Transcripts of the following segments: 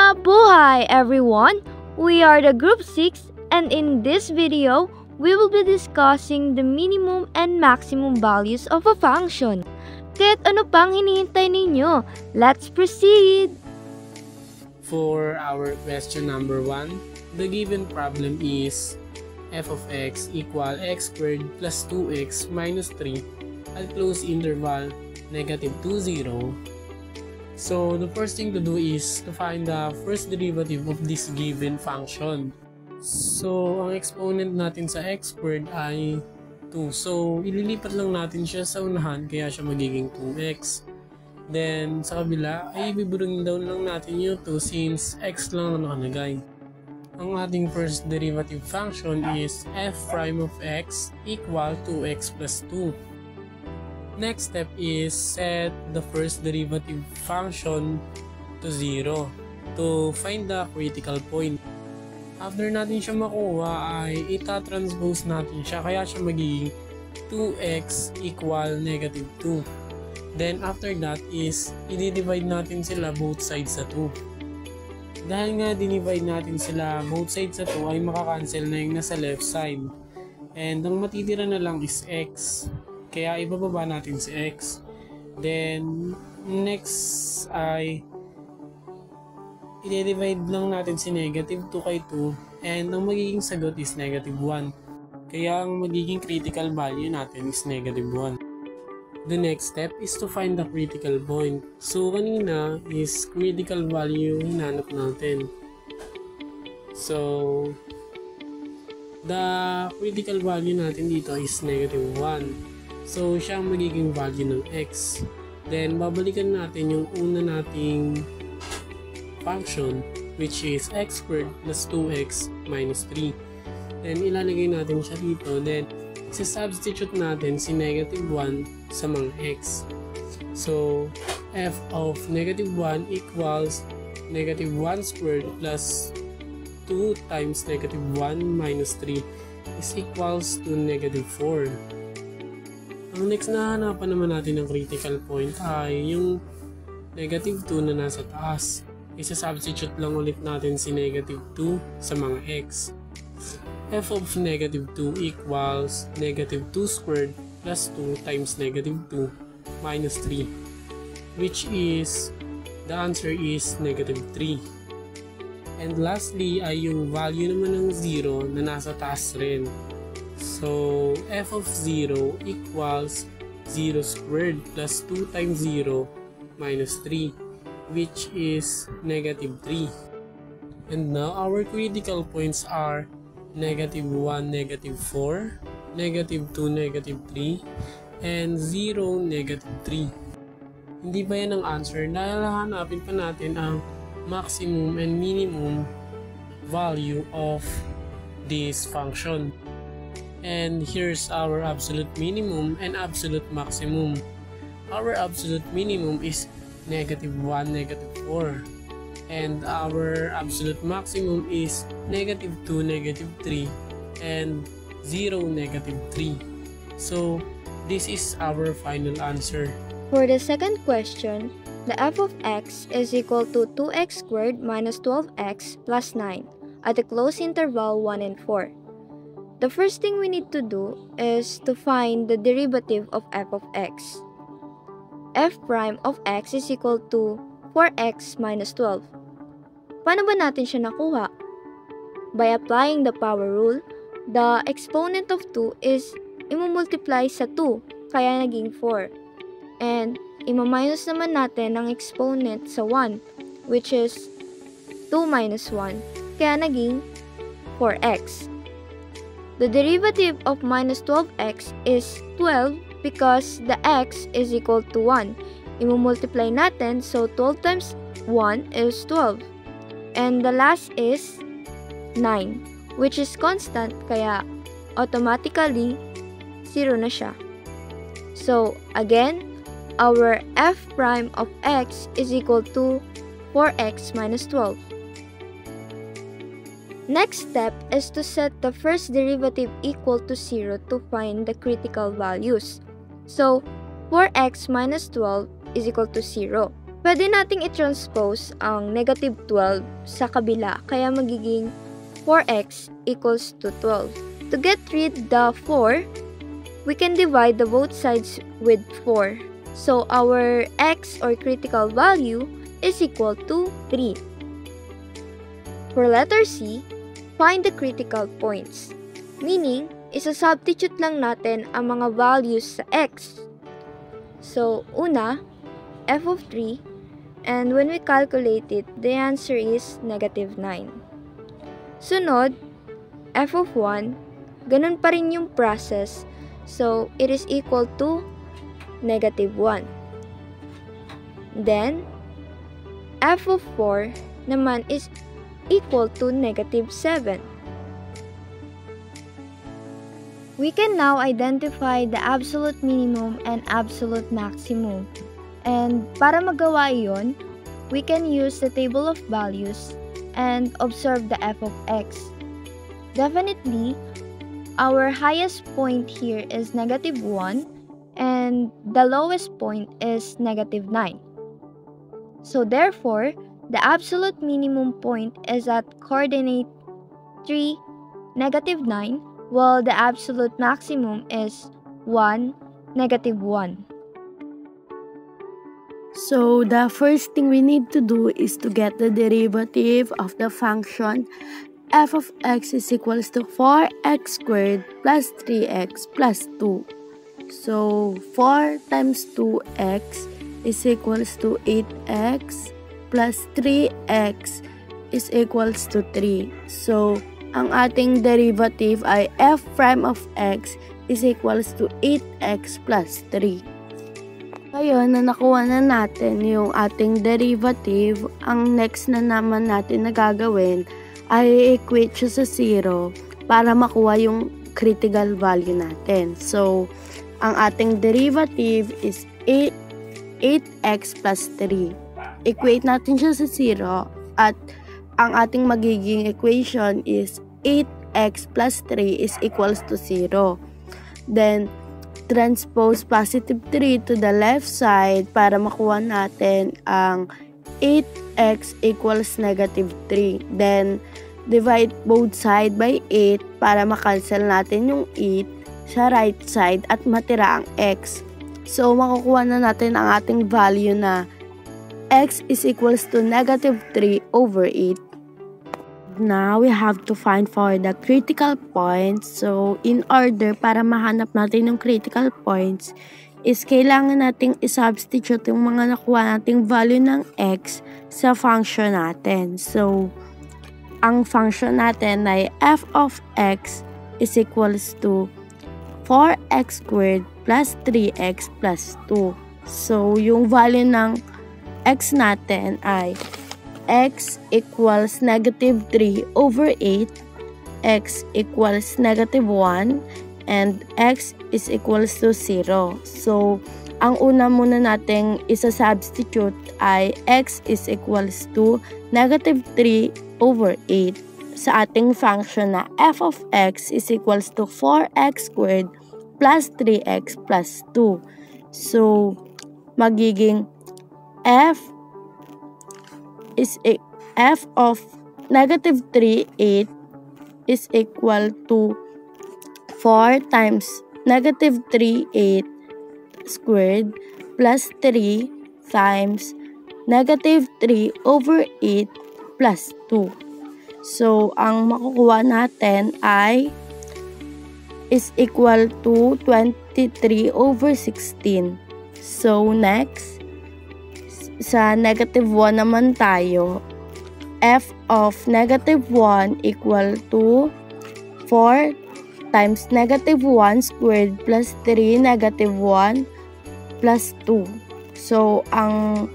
Mabuhay everyone! We are the Group 6 and in this video, we will be discussing the minimum and maximum values of a function. Kaya't ano pang hinihintay ninyo? Let's proceed! For our question number 1, the given problem is f of x equal x squared plus 2x minus 3 at close interval -2, 0. So, the first thing to do is to find the first derivative of this given function. So, ang exponent natin sa x squared ay 2. So, ililipat lang natin siya sa unahan kaya siya magiging 2x. Then, sa kabila ay i-bring down lang natin yung 2 since x lang na nakalagay. Ang ating first derivative function is f prime of x equal 2x plus 2. Next step is set the first derivative function to 0 to find the critical point. After natin siya makuha ay ita-transpose natin siya kaya siya magiging 2x equal -2. Then after that is i-divide natin sila both sides sa 2. Dahil nga dinivide natin sila both sides sa 2 ay makakancel na yung nasa left side. And ang matitira na lang is x. Kaya ibababa natin si x. Then, next ay i-divide lang natin si -2 kay 2 and ang magiging sagot is -1. Kaya ang magiging critical value natin is -1. The next step is to find the critical point. So, kanina is critical value hinanap natin. So, the critical value natin dito is -1. So, siya ang magiging value ng x. Then, babalikan natin yung una nating function, which is x squared plus 2x minus 3. Then, ilalagay natin siya dito. Then, substitute natin si -1 sa mga x. So, f of -1 equals -1 squared plus 2 times -1 minus 3 is equals to -4. Ang next na hanapan naman natin ng critical point ay yung -2 na nasa taas. Isa-substitute lang ulit natin si -2 sa mga x. F of -2 equals -2 squared plus 2 times -2 minus 3, which is, the answer is -3. And lastly ay yung value naman ng 0 na nasa taas rin. So, f of 0 equals 0 squared plus 2 times 0 minus 3, which is -3. And now, our critical points are -1, -4, -2, -3, and 0, -3. Hindi ba yan ang answer? Dahil hanapin pa natin ang maximum and minimum value of this function. And here's our absolute minimum and absolute maximum. Our absolute minimum is -1, -4. And our absolute maximum is -2, -3, and 0, -3. So, this is our final answer. For the second question, the f of x is equal to 2x squared minus 12x plus 9 at the closed interval 1 and 4. The first thing we need to do is to find the derivative of f of x. F prime of x is equal to 4x minus 12. Paano ba natin siya nakuha? By applying the power rule, the exponent of 2 is imumultiply sa 2, kaya naging 4. And imaminus naman natin ang exponent sa 1, which is 2 minus 1, kaya naging 4x. The derivative of minus 12x is 12 because the x is equal to 1. Imumultiply natin, so 12 times 1 is 12. And the last is 9, which is constant, kaya automatically 0 na siya. So, again, our f prime of x is equal to 4x minus 12. Next step is to set the first derivative equal to 0 to find the critical values. So, 4x minus 12 is equal to 0. pwede nating i-transpose ang negative 12 sa kabila, kaya magiging 4x equals to 12. To get rid the 4, we can divide the both sides with 4. So our x or critical value is equal to 3. For letter C, find the critical points. Meaning, isa-substitute lang natin ang mga values sa x. So, una, f of 3, and when we calculate it, the answer is negative 9. Sunod, f of 1, ganun pa rin yung process, so it is equal to negative 1. Then, f of 4 naman is equal to negative 7. We can now identify the absolute minimum and absolute maximum. And para magawa iyon, we can use the table of values and observe the f of x. Definitely, our highest point here is negative 1 and the lowest point is negative 9. So therefore, the absolute minimum point is at coordinate 3, negative 9, while the absolute maximum is 1, negative 1. So the first thing we need to do is to get the derivative of the function f of x is equals to 4x squared plus 3x plus 2. So 4 times 2x is equals to 8x plus 3x is equals to 3. So ang ating derivative ay f prime of x is equals to 8x plus 3. Ngayon na nakuha na natin yung ating derivative, ang next na naman natin na gagawin ay equate siya sa 0 para makuha yung critical value natin. So, ang ating derivative is 8x plus 3. Equate natin siya sa 0 at ang ating magiging equation is 8x plus 3 is equals to 0. Then, transpose positive 3 to the left side para makuha natin ang 8x equals negative 3. Then, divide both side by 8 para makancel natin yung 8 sa right side at matira ang x. So, makukuha na natin ang ating value na x is equals to negative 3 over 8. Now, we have to find for the critical points. So, in order para mahanap natin yung critical points, is kailangan nating isubstitute yung mga nakuha nating value ng x sa function natin. So, ang function natin ay f of x is equals to 4x squared plus 3x plus 2. So, yung value ng x natin ay x equals negative 3 over 8, x equals negative 1, and x is equals to 0. So, ang una muna nating isa-substitute ay x is equals to negative 3 over 8 sa ating function na f of x is equals to 4x squared plus 3x plus 2. So, magiging f of negative 3, 8 is equal to 4 times negative 3, 8 squared plus 3 times negative 3 over 8 plus 2. So, ang makukuha natin ay is equal to 23 over 16. So, next, sa negative 1 naman tayo, f of negative 1 equal to 4 times negative 1 squared plus 3 negative 1 plus 2. So, ang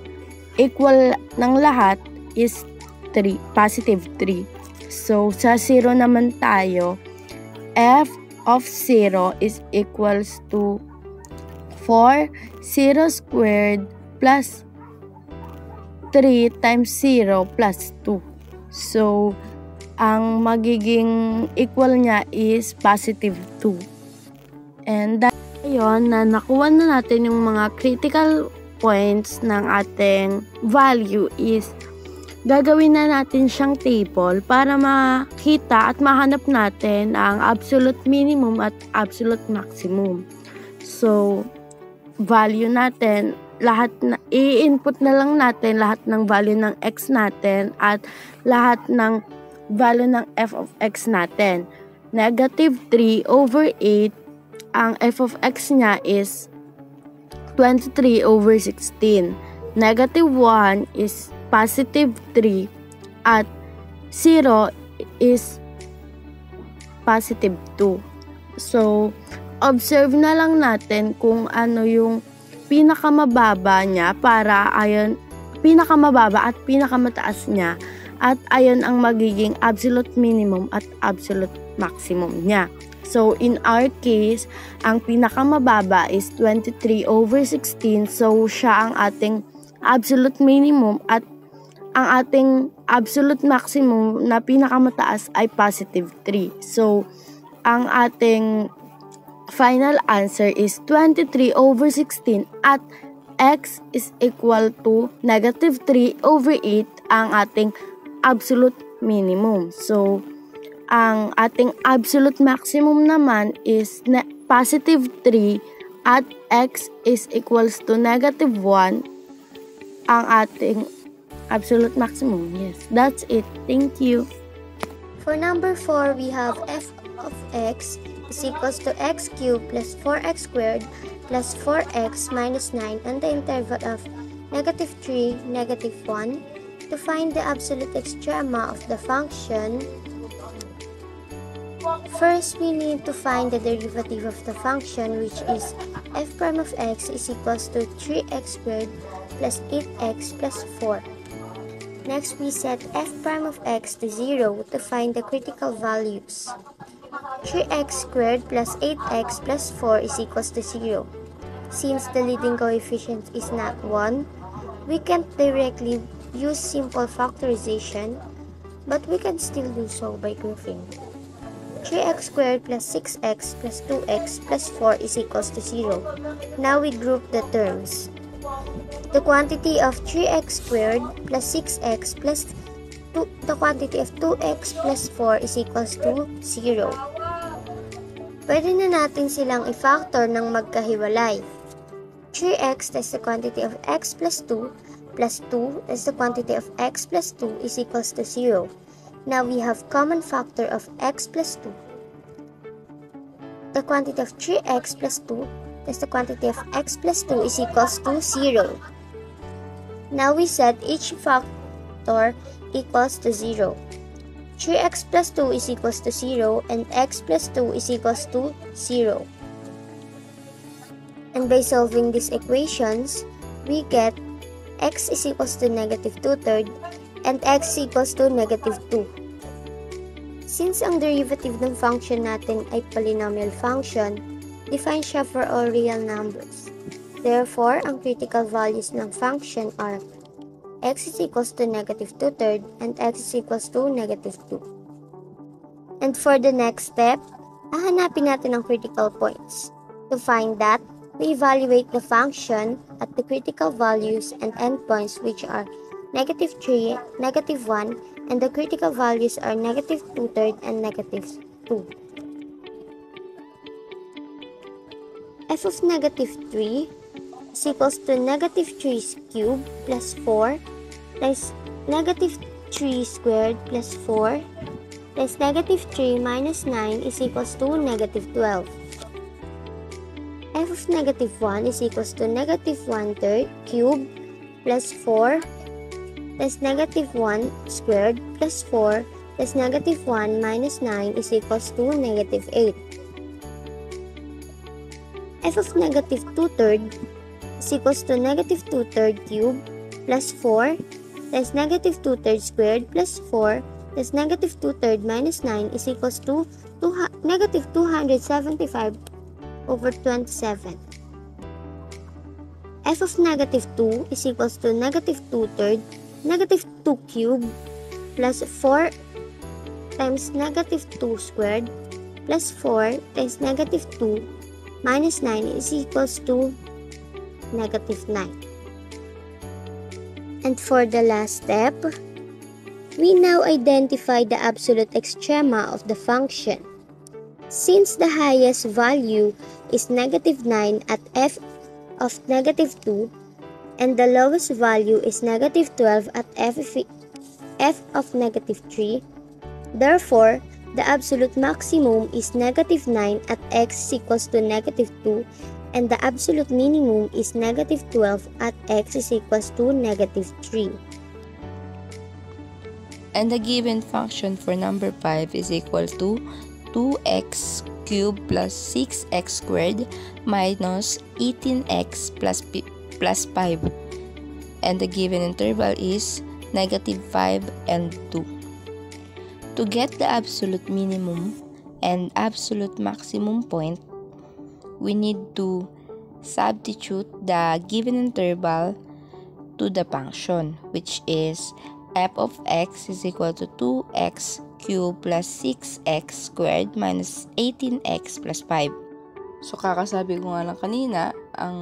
equal ng lahat is 3, positive 3. So, sa 0 naman tayo, f of 0 is equals to 4 0 squared plus 3 times 0 plus 2. So, ang magiging equal niya is positive 2. And dahil ngayon na nakuha na natin yung mga critical points ng ating value is gagawin na natin siyang table para makita at mahanap natin ang absolute minimum at absolute maximum. So, value natin, i-input na lang natin lahat ng value ng x natin at lahat ng value ng f of x natin. Negative 3 over 8, ang f of x niya is 23 over 16. Negative 1 is positive 3 at 0 is positive 2. So, observe na lang natin kung ano yung pinakamababa niya para ayon pinakamababa at pinakamataas niya at ayon ang magiging absolute minimum at absolute maximum niya. So, in our case, ang pinakamababa is 23 over 16. So, siya ang ating absolute minimum at ang ating absolute maximum na pinakamataas ay positive 3. So, ang ating final answer is 23 over 16 at x is equal to negative 3 over 8 ang ating absolute minimum. So, ang ating absolute maximum naman is positive 3 at x is equals to negative 1 ang ating absolute maximum. Yes, that's it. Thank you. For number 4, we have f of x is equals to x cubed plus 4x squared plus 4x minus 9 on the interval of negative 3, negative 1. To find the absolute extrema of the function, first we need to find the derivative of the function, which is f prime of x is equals to 3x squared plus 8x plus 4. Next, we set f prime of x to 0 to find the critical values. 3x squared plus 8x plus 4 is equals to 0. Since the leading coefficient is not 1, we can't directly use simple factorization, but we can still do so by grouping. 3x squared plus 6x plus 2x plus 4 is equals to 0. Now we group the terms. The quantity of 3x squared plus 6x plus the quantity of 2x plus 4 is equals to 0. Pwede na natin silang i-factor ng magkahiwalay. 3x times the quantity of x plus 2 plus 2 times the quantity of x plus 2 is equals to 0. Now we have common factor of x plus 2. The quantity of 3x plus 2 times the quantity of x plus 2 is equals to 0. Now we set each factor equals to 0. 3x plus 2 is equals to 0 and x plus 2 is equals to 0. And by solving these equations, we get x is equals to negative 2/3 and x is equals to negative 2. Since ang derivative ng function natin ay polynomial function, define siya for all real numbers. Therefore, ang critical values ng function are x is equals to negative 2/3 and x is equals to negative 2. And for the next step, hahanapin natin ang critical points. To find that, we evaluate the function at the critical values and endpoints, which are negative 3, negative 1, and the critical values are negative 2/3 and negative 2. F of negative 3 is equals to negative 3 cubed plus 4 times negative 3 squared plus 4 times negative 3 minus 9 is equals to negative 12. F of negative 1 is equals to negative 1/3 cubed plus 4 times negative 1 squared plus 4 times negative 1 minus 9 is equals to negative 8. F of negative 2/3 is equals to negative 2/3 cubed plus 4 times negative 2/3 squared plus 4 times negative 2/3 minus 9 is equals to negative 275 over 27. F of negative 2 is equals to negative 2/3 negative 2 cubed plus 4 times negative 2 squared plus 4 times negative 2 minus 9 is equals to negative 9. And for the last step, we now identify the absolute extrema of the function. Since the highest value is negative 9 at f of negative 2, and the lowest value is negative 12 at f of negative 3, therefore, the absolute maximum is negative 9 at x is equals to negative 2, and the absolute minimum is negative 12 at x is equals to negative 3. And the given function for number 5 is equal to 2x cubed plus 6x squared minus 18x plus 5. And the given interval is negative 5 and 2. To get the absolute minimum and absolute maximum point, we need to substitute the given interval to the function, which is f of x is equal to 2x cubed plus 6x squared minus 18x plus 5. So, kakasabi ko nga lang kanina, ang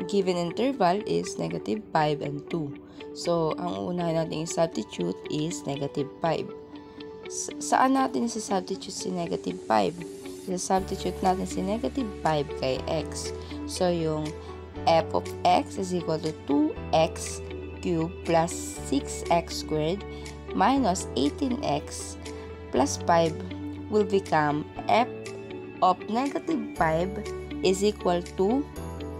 given interval is negative 5 and 2. So, ang unahin natin i-substitute is negative 5. Saan natin i-substitute si negative 5? I-substitute natin si negative 5 kay x. So, yung f of x is equal to 2x cubed plus 6x squared minus 18x plus 5 will become f of negative 5 is equal to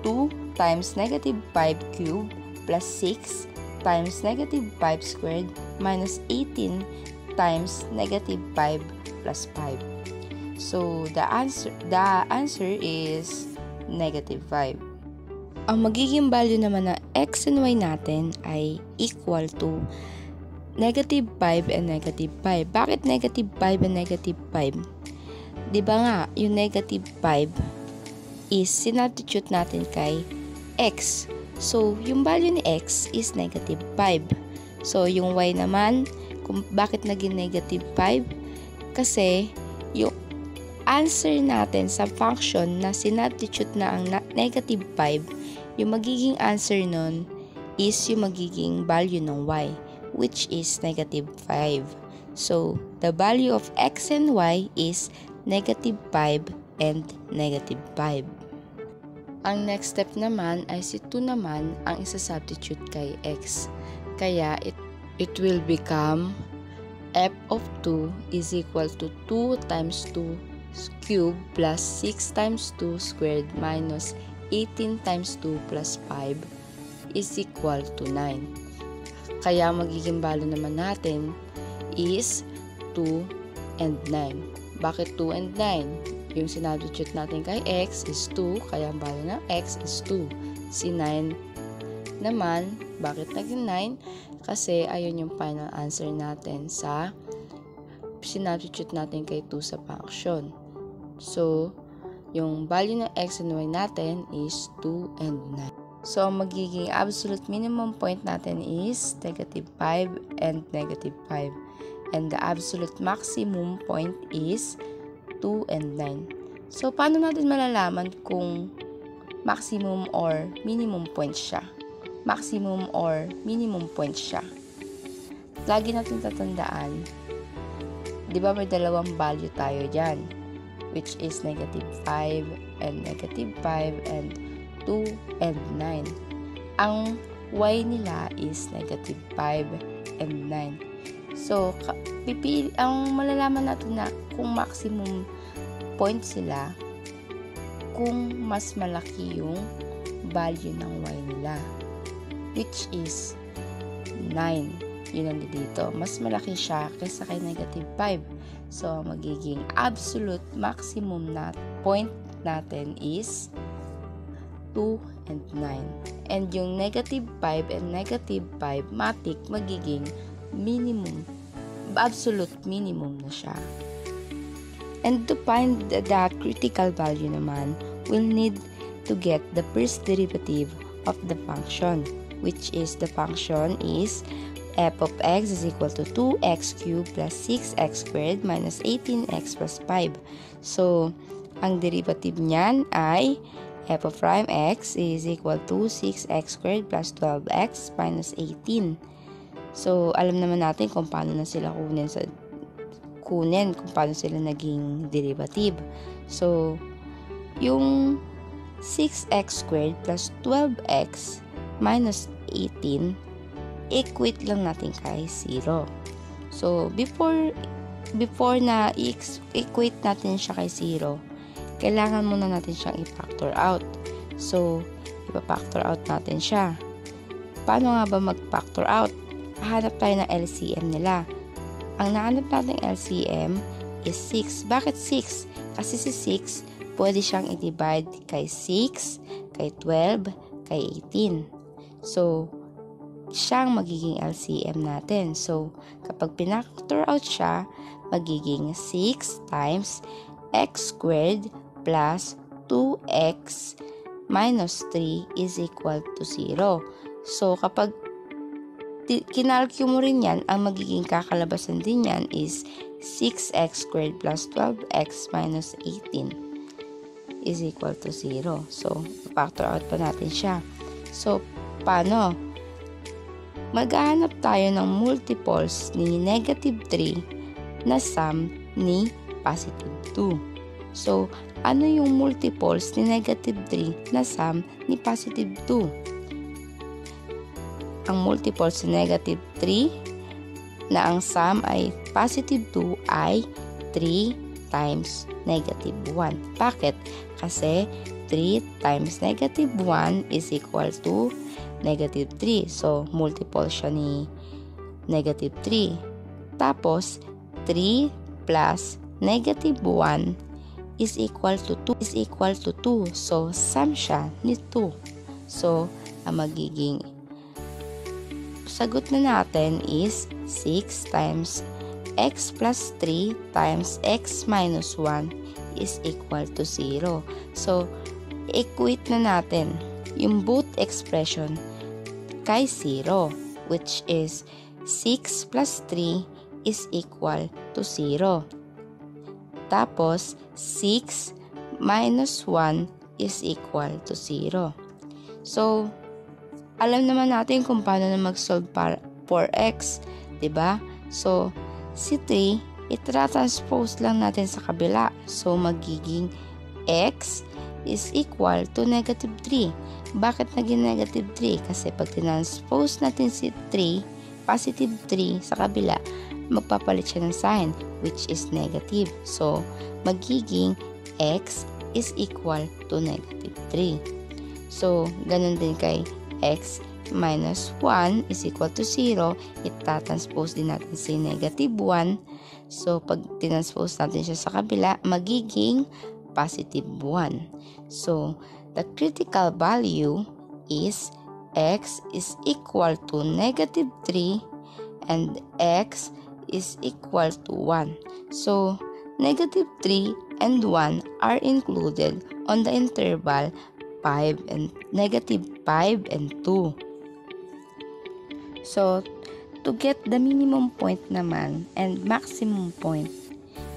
2 times negative 5 cubed plus 6 times negative 5 squared minus 18 times negative 5 plus 5. So, the answer is negative 5. Ang magiging value naman ng x and y natin ay equal to negative 5 and negative 5. Bakit negative 5 and negative 5? Diba nga, yung negative 5 is sinubstitute natin kay x. So, yung value ni x is negative 5. So, yung y naman, kung bakit naging negative 5? Kasi, yung answer natin sa function na sinubstitute na ang negative 5, yung magiging answer nun is yung magiging value ng y, which is negative 5. So, the value of x and y is negative 5 and negative 5. Ang next step naman ay si 2 naman ang isa-substitute kay x. Kaya, it will become f of 2 is equal to 2 times 2 cubed plus 6 times 2 squared minus 18 times 2 plus 5 is equal to 9. Kaya magiging value naman natin is 2 and 9. Bakit 2 and 9? Yung sinubstitute natin kay x is 2, kaya ang value ng x is 2. Si 9 naman, bakit naging 9? Kasi ayun yung final answer natin sa sinubstitute natin kay 2 sa function. So, yung value ng x and y natin is 2 and 9. So, ang magiging absolute minimum point natin is negative 5 and negative 5. And the absolute maximum point is 2 and 9. So, paano natin malalaman kung maximum or minimum point siya? Maximum or minimum point siya. Lagi natin tatandaan, di ba may dalawang value tayo dyan? Which is negative 5 and negative 5 and 2 and 9. Ang y nila is negative 5 and 9. So, ang malalaman natin na kung maximum point sila kung mas malaki yung value ng y nila. Which is 9. Yun ang dito. Mas malaki siya kaysa kay negative 5. So, magiging absolute maximum na point natin is 2 and 9. And yung negative 5 and negative 5, matik magiging minimum, absolute minimum na siya. And to find the critical value naman, we'll need to get the first derivative of the function, which is the function is f of x is equal to 2x cubed plus 6x squared minus 18x plus 5. So, ang derivative niyan ay f of prime x is equal to 6x squared plus 12x minus 18. So, alam naman natin kung paano na sila kung paano sila naging derivative. So, yung 6x squared plus 12x minus 18, equate lang natin kay 0. So, before na equate natin siya kay 0, kailangan muna natin siyang i-factor out. So, ipa-factor out natin siya. Paano nga ba mag-factor out? Hahanap tayo ng LCM nila. Ang nahanap natin LCM is 6. Bakit 6? Kasi si 6, pwede siyang i-divide kay 6, kay 12, kay 18. So, siyang magiging LCM natin. So, kapag pinactor out siya, magiging 6 times x squared plus 2x minus 3 is equal to 0. So, kapag kinalcule mo rin yan, ang magiging kakalabasan din yan is 6x squared plus 12x minus 18 is equal to 0. So, factor out pa natin siya. So, paano? Maghahanap tayo ng multiples ni negative 3 na sum ni positive 2. So, ano yung multiples ni negative 3 na sum ni positive 2? Ang multiples ni negative 3 na ang sum ay positive 2 ay 3 times negative 1. Bakit? Kasi 3 times negative 1 is equal to negative 3. So, multiple siya ni negative 3. Tapos, 3 plus negative 1 is equal to 2. So, sum siya ni 2. So, ang magiging sagot na natin is 6 times x plus 3 times x minus 1 is equal to 0. So, equate na natin yung both expression kay 0, which is 6 plus 3 is equal to 0. Tapos, 6 minus 1 is equal to 0. So, alam naman natin kung paano na mag-solve for x, diba? So, si 3, itra-transpose lang natin sa kabila. So, magiging x is equal to negative 3. Bakit naging negative 3? Kasi pag tinranspose natin si 3, positive 3 sa kabila, magpapalit siya ng sign, which is negative. So, magiging x is equal to negative 3. So, ganun din kay x minus 1 is equal to 0. Itatranspose din natin si negative 1. So, pag tinranspose natin siya sa kabila, magiging positive 1. So, the critical value is x is equal to negative 3 and x is equal to 1. So, negative 3 and 1 are included on the interval negative 5 and 2. So, to get the minimum point naman and maximum point,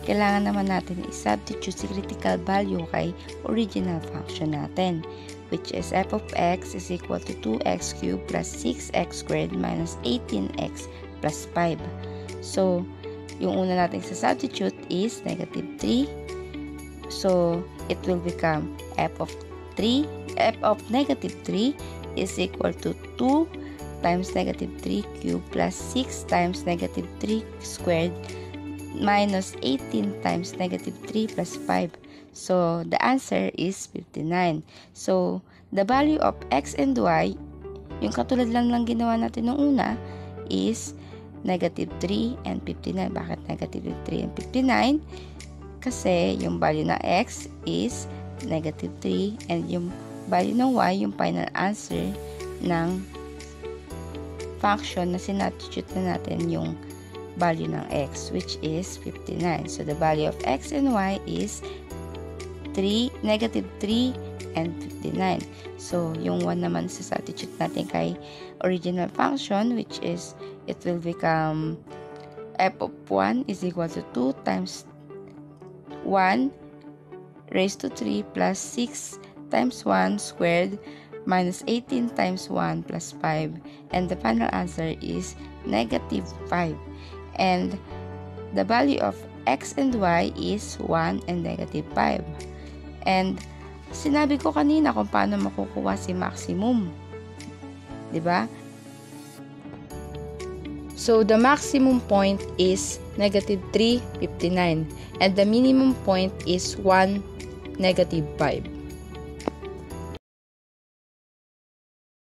kailangan naman natin i-substitute si critical value kay original function natin, which is f of x is equal to 2x cubed plus 6x squared minus 18x plus 5. So, yung una natin sa substitute is negative 3. So, it will become f of negative 3 is equal to 2 times negative 3 cubed plus 6 times negative 3 squared minus 18 times negative 3 plus 5. So, the answer is 59. So, the value of x and y, yung katulad lang ginawa natin nung una, is negative 3 and 59. Bakit negative 3 and 59? Kasi yung value ng x is negative 3 and yung value ng y, yung final answer ng function na sinubstitute na natin yung value ng x, which is 59. So, the value of x and y is negative 3 and 59. So, yung 1 naman sa substitute natin kay original function, which is, it will become f of 1 is equal to 2 times 1 raised to 3 plus 6 times 1 squared minus 18 times 1 plus 5. And the final answer is negative 5. And the value of x and y is 1 and negative 5. And sinabi ko kanina kung paano makukuha si maximum. Diba? So, the maximum point is negative 3, 59. And the minimum point is 1, negative 5.